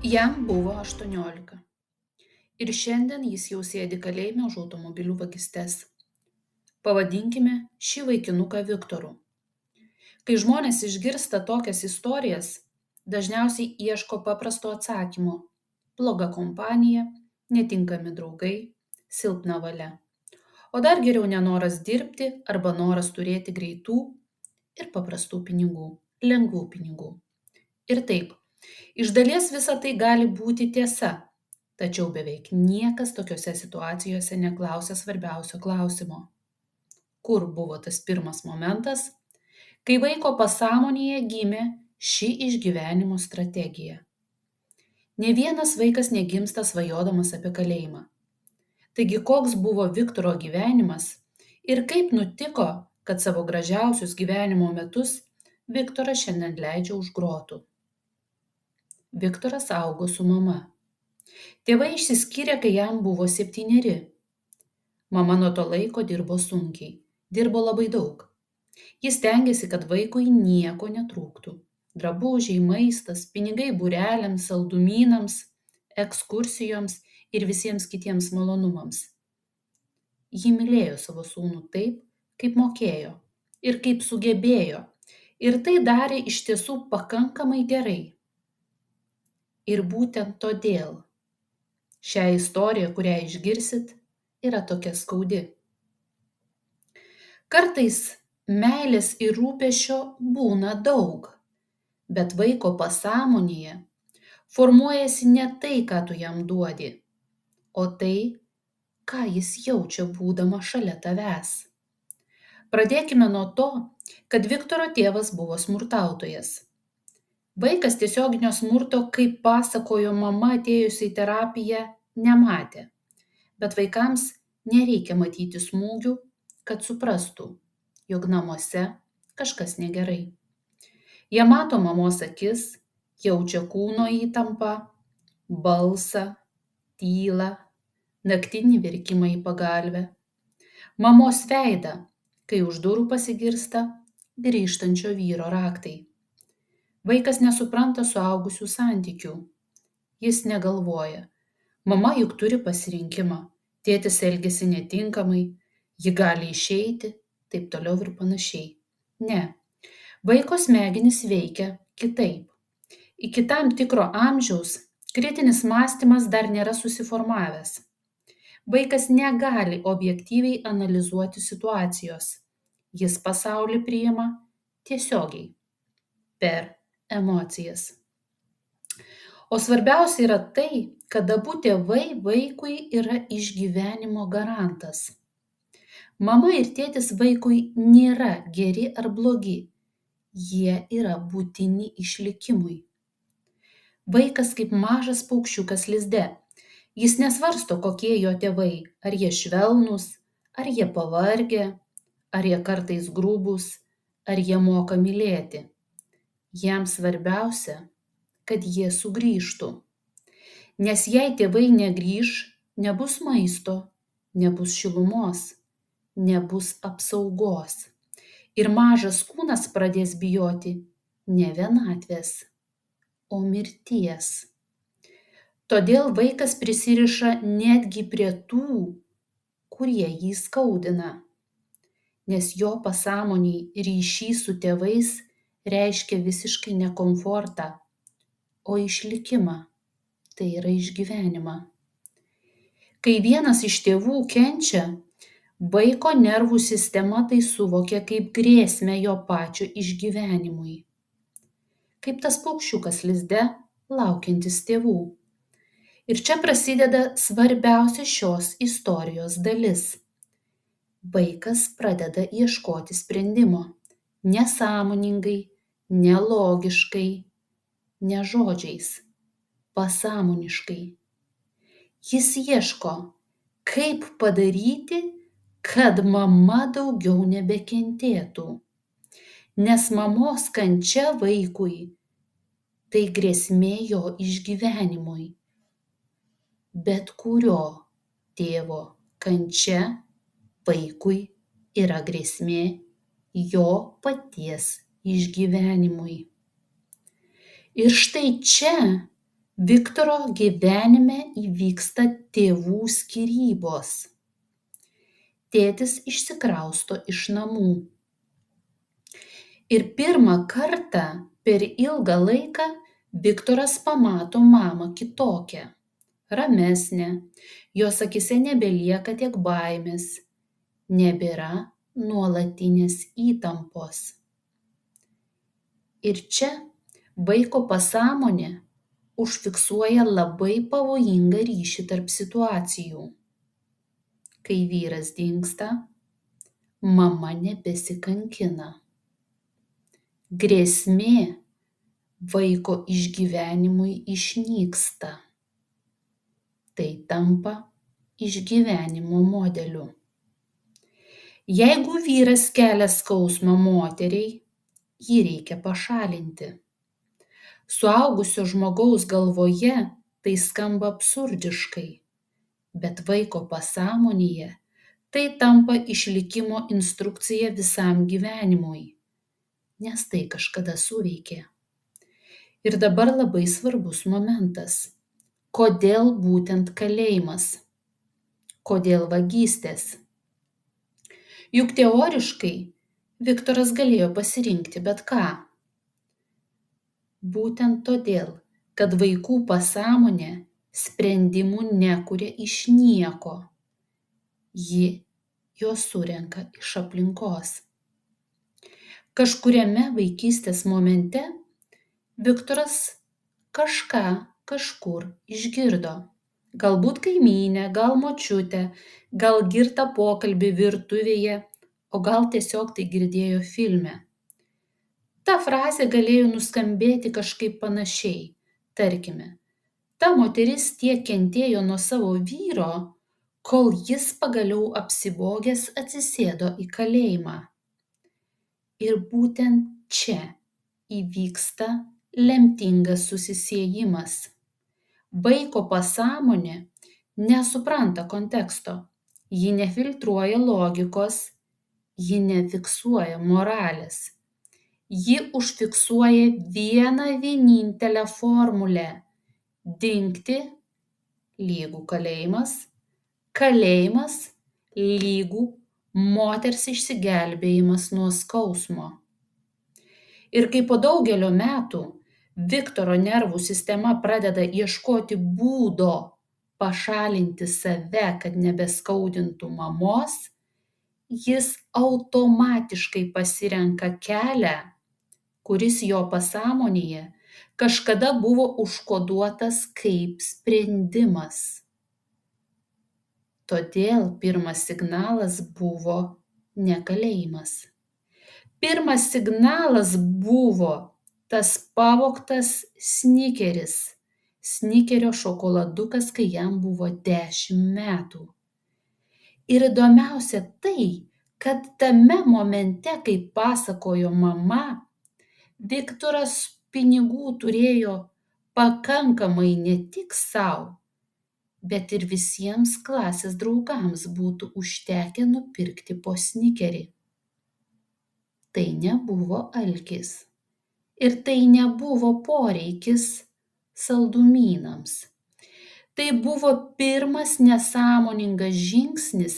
Jam buvo 18 ir šiandien jis jau sėdi kalėjime už automobilių vagystes. Pavadinkime šį vaikinuką Viktoru. Kai žmonės išgirsta tokias istorijas, dažniausiai ieško paprasto atsakymo – bloga kompanija, netinkami draugai, silpna valia. O dar geriau nenoras dirbti arba noras turėti greitų ir paprastų pinigų, lengvų pinigų. Ir taip, iš dalies visa tai gali būti tiesa, tačiau beveik niekas tokiose situacijose neklausia svarbiausio klausimo. Kur buvo tas pirmas momentas, kai vaiko pasąmonėje gimė ši išgyvenimo strategija? Nė vienas vaikas negimsta svajodamas apie kalėjimą. Taigi koks buvo Viktoro gyvenimas ir kaip nutiko, kad savo gražiausius gyvenimo metus Viktoras šiandien leidžia už grotų? Viktoras augo su mama. Tėvai išsiskyrė, kai jam buvo 7. Mama nuo to laiko dirbo sunkiai, dirbo labai daug. Jis stengiasi, kad vaikui nieko netrūktų. Drabužiai, maistas, pinigai būreliams, saldumynams, ekskursijoms ir visiems kitiems malonumams. Ji mylėjo savo sūnų taip, kaip mokėjo ir kaip sugebėjo, ir tai darė iš tiesų pakankamai gerai. Ir būtent todėl šią istoriją, kurią išgirsit, yra tokia skaudi. Kartais meilės ir rūpesčio būna daug, bet vaiko pasąmonėje formuojasi ne tai, ką tu jam duodi, o tai, ką jis jaučia būdama šalia tavęs. Pradėkime nuo to, kad Viktoro tėvas buvo smurtautojas. Vaikas tiesioginio smurto, kaip pasakojo mama atėjusi į terapiją, nematė. Bet vaikams nereikia matyti smūgių, kad suprastų, jog namuose kažkas negerai. Jie mato mamos akis, jaučia kūno įtampą, balsą, tylą, naktinį verkimą į pagalvę, mamos veidą, kai už durų pasigirsta grįžtančio vyro raktai. Vaikas nesupranta suaugusių santykių. Jis negalvoja. Mama juk turi pasirinkimą. Tėtis elgiasi netinkamai, ji gali išeiti, taip toliau ir panašiai. Ne. Vaiko smegenys veikia kitaip. Iki tam tikro amžiaus kritinis mąstymas dar nėra susiformavęs. Vaikas negali objektyviai analizuoti situacijos. Jis pasaulį priima tiesiogiai, per emocijas. O svarbiausia yra tai, kad abu tėvai vaikui yra išgyvenimo garantas. Mama ir tėtis vaikui nėra geri ar blogi, jie yra būtini išlikimui. Vaikas kaip mažas paukščiukas lizde. Jis nesvarsto, kokie jo tėvai, ar jie švelnūs, ar jie pavargę, ar jie kartais grubūs, ar jie moka mylėti. Jam svarbiausia, kad jie sugrįžtų. Nes jei tėvai negrįž, nebus maisto, nebus šilumos, nebus apsaugos. Ir mažas kūnas pradės bijoti ne vienatvės, o mirties. Todėl vaikas prisiriša netgi prie tų, kurie jį skaudina. Nes jo pasąmoniai ryšys su tėvais reiškia visiškai ne komfortą, o išlikimą, tai yra išgyvenimą. Kai vienas iš tėvų kenčia, vaiko nervų sistema tai suvokia kaip grėsmę jo pačio išgyvenimui. Kaip tas paukščiukas lizde, laukiantis tėvų. Ir čia prasideda svarbiausia šios istorijos dalis. Vaikas pradeda ieškoti sprendimo. Nesąmoningai, nelogiškai, ne žodžiais, pasąmoniškai. Jis ieško, kaip padaryti, kad mama daugiau nebekentėtų. Nes mamos kančia vaikui tai grėsmė jo išgyvenimui. Bet kurio tėvo kančia vaikui yra grėsmė jo paties išgyvenimui. Ir štai čia Viktoro gyvenime įvyksta tėvų skyrybos. Tėtis išsikrausto iš namų. Ir pirmą kartą per ilgą laiką Viktoras pamato mamą kitokią, ramesnę, jos akyse nebelieka tiek baimės, nebėra nuolatinės įtampos. Ir čia vaiko pasąmonė užfiksuoja labai pavojingą ryšį tarp situacijų. Kai vyras dingsta, mama nebesikankina. Grėsmė vaiko išgyvenimui išnyksta. Tai tampa išgyvenimo modeliu. Jeigu vyras kelia skausmą moteriai, jį reikia pašalinti. Suaugusio žmogaus galvoje tai skamba absurdiškai, bet vaiko pasąmonėje tai tampa išlikimo instrukcija visam gyvenimui, nes tai kažkada suveikė. Ir dabar labai svarbus momentas. Kodėl būtent kalėjimas? Kodėl vagystės? Juk teoriškai Viktoras galėjo pasirinkti bet ką. Būtent todėl, kad vaikų pasąmonė sprendimų nekuria iš nieko. Ji juos surenka iš aplinkos. Kažkuriame vaikystės momente Viktoras kažką kažkur išgirdo. Galbūt kaimynę, gal močiutę, gal girtą pokalbį virtuvėje, o gal tiesiog tai girdėjo filme. Ta frazė galėjo nuskambėti kažkaip panašiai. Tarkime, ta moteris tiek kentėjo nuo savo vyro, kol jis pagaliau apsivogęs atsisėdo į kalėjimą. Ir būtent čia įvyksta lemtingas susisiejimas. Vaiko pasąmonė nesupranta konteksto, ji nefiltruoja logikos, ji nefiksuoja moralės. Ji užfiksuoja vieną vienintelę formulę – dingti lygu kalėjimas, kalėjimas lygu moters išsigelbėjimas nuo skausmo. Ir kai po daugelio metų Viktoro nervų sistema pradeda ieškoti būdo pašalinti save, kad nebeskaudintų mamos, jis automatiškai pasirenka kelią, kuris jo pasąmonėje kažkada buvo užkoduotas kaip sprendimas. Todėl pirmas signalas buvo ne kalėjimas. Pirmas signalas buvo tas pavogtas snikeris, snikerio šokoladukas, kai jam buvo 10 metų. Ir įdomiausia tai, kad tame momente, kai pasakojo mama, Viktoras pinigų turėjo pakankamai ne tik sau, bet ir visiems klasės draugams būtų užtekę nupirkti po snikerį. Tai nebuvo alkis. Ir tai nebuvo poreikis saldumynams. Tai buvo pirmas nesąmoningas žingsnis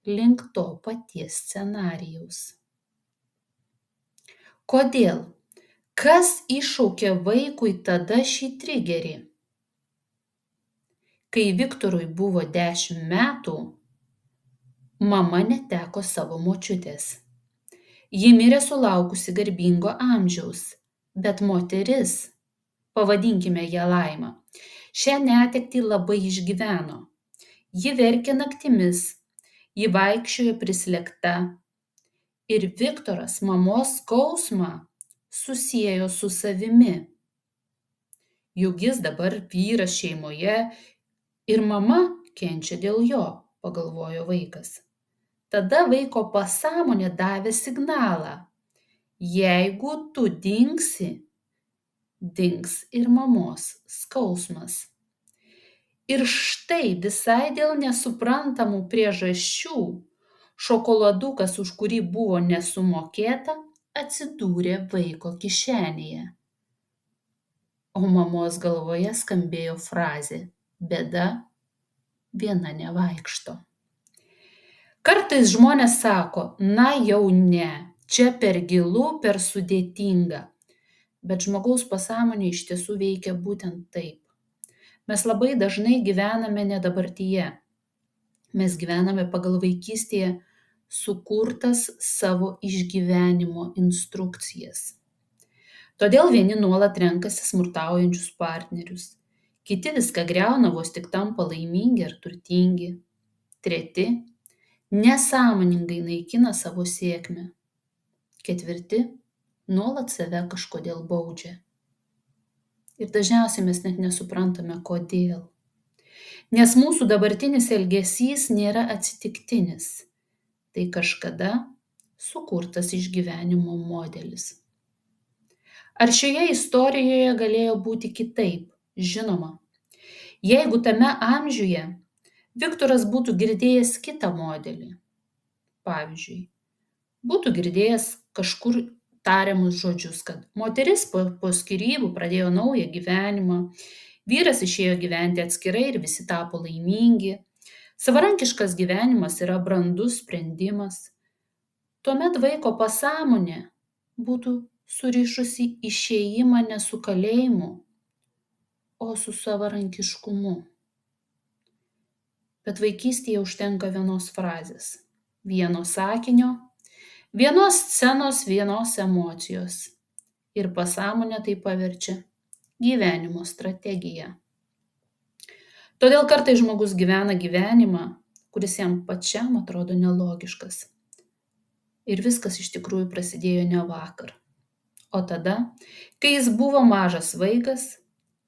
link to paties scenarijaus. Kodėl? Kas iššaukė vaikui tada šį trigerį? Kai Viktorui buvo 10 metų, mama neteko savo močiutės. Ji mirė sulaukusi garbingo amžiaus, bet moteris, pavadinkime ją Laima, šią netektį labai išgyveno. Ji verkė naktimis, ji vaikščiojo prislėgta ir Viktoras mamos skausmą susiejo su savimi. Juk jis dabar vyras šeimoje ir mama kenčia dėl jo, pagalvojo vaikas. Tada vaiko pasąmonė davė signalą. Jeigu tu dingsi, dings ir mamos skausmas. Ir štai visai dėl nesuprantamų priežasčių šokoladukas, už kurį buvo nesumokėta, atsidūrė vaiko kišenėje. o mamos galvoje skambėjo frazė: bėda viena nevaikšto. Kartais žmonės sako: na jau ne, čia per gilu, per sudėtinga. Bet žmogaus pasąmonė iš tiesų veikia būtent taip. Mes labai dažnai gyvename ne dabartyje. Mes gyvename pagal vaikystėje sukurtas savo išgyvenimo instrukcijas. Todėl vieni nuolat renkasi smurtaujančius partnerius, kiti viską griauna, vos tik tampa laimingi ar turtingi, treti nesąmoningai naikina savo sėkmę, ketvirti nuolat save kažkodėl baudžia. Ir dažniausiai mes net nesuprantame, kodėl. Nes mūsų dabartinis elgesys nėra atsitiktinis. Tai kažkada sukurtas išgyvenimo modelis. Ar šioje istorijoje galėjo būti kitaip? Žinoma. Jeigu tame amžiuje Viktoras būtų girdėjęs kitą modelį, pavyzdžiui, būtų girdėjęs kažkur tariamus žodžius, kad moteris po skyrybų pradėjo naują gyvenimą, vyras išėjo gyventi atskirai ir visi tapo laimingi, savarankiškas gyvenimas yra brandus sprendimas, tuomet vaiko pasąmonė būtų surišusi išėjimą ne su kalėjimu, o su savarankiškumu. Bet vaikystėje užtenka vienos frazės, vieno sakinio, vienos scenos, vienos emocijos. Ir pasąmonė tai paverčia gyvenimo strategija. Todėl kartais žmogus gyvena gyvenimą, kuris jam pačiam atrodo nelogiškas. Ir viskas iš tikrųjų prasidėjo ne vakar. O tada, kai jis buvo mažas vaikas,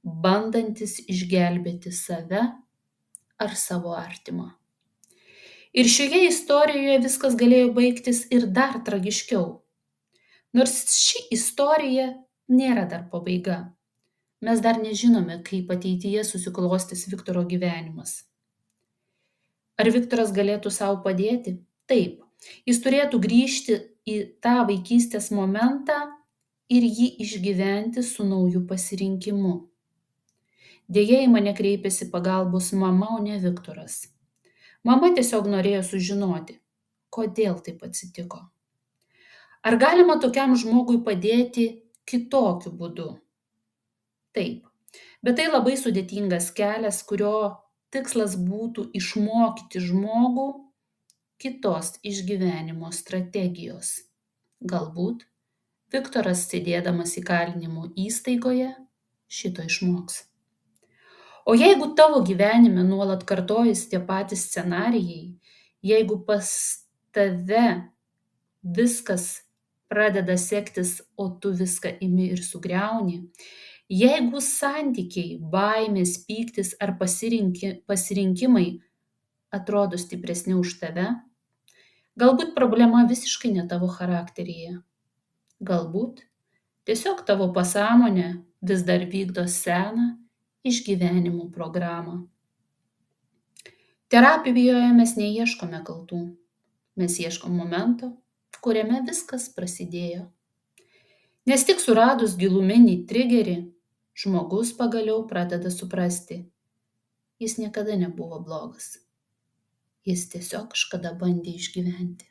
bandantis išgelbėti save ar savo artimą. Ir šioje istorijoje viskas galėjo baigtis ir dar tragiškiau. Nors ši istorija nėra dar pabaiga. Mes dar nežinome, kaip ateityje susiklostys Viktoro gyvenimas. Ar Viktoras galėtų savo padėti? Taip. Jis turėtų grįžti į tą vaikystės momentą ir jį išgyventi su nauju pasirinkimu. Deja, į mane kreipėsi pagalbos mama, o ne Viktoras. Mama tiesiog norėjo sužinoti, kodėl taip atsitiko. Ar galima tokiam žmogui padėti kitokiu būdu? Taip, bet tai labai sudėtingas kelias, kurio tikslas būtų išmokyti žmogų kitos išgyvenimo strategijos. Galbūt Viktoras, sėdėdamas įkalinimo įstaigoje, šito išmoks. O jeigu tavo gyvenime nuolat kartojasi tie patys scenarijai, jeigu pas tave viskas pradeda sektis, o tu viską imi ir sugriauni, jeigu santykiai, baimės, pyktis ar pasirinkimai atrodo stipresni už tave, galbūt problema visiškai ne tavo charakteryje. Galbūt tiesiog tavo pasąmonė vis dar vykdo seną išgyvenimų programą. Terapijoje mes neieškome kaltų, mes ieškom momento, kuriame viskas prasidėjo. Nes tik suradus giluminį trigerį, žmogus pagaliau pradeda suprasti, jis niekada nebuvo blogas. Jis tiesiog kažkada bandė išgyventi.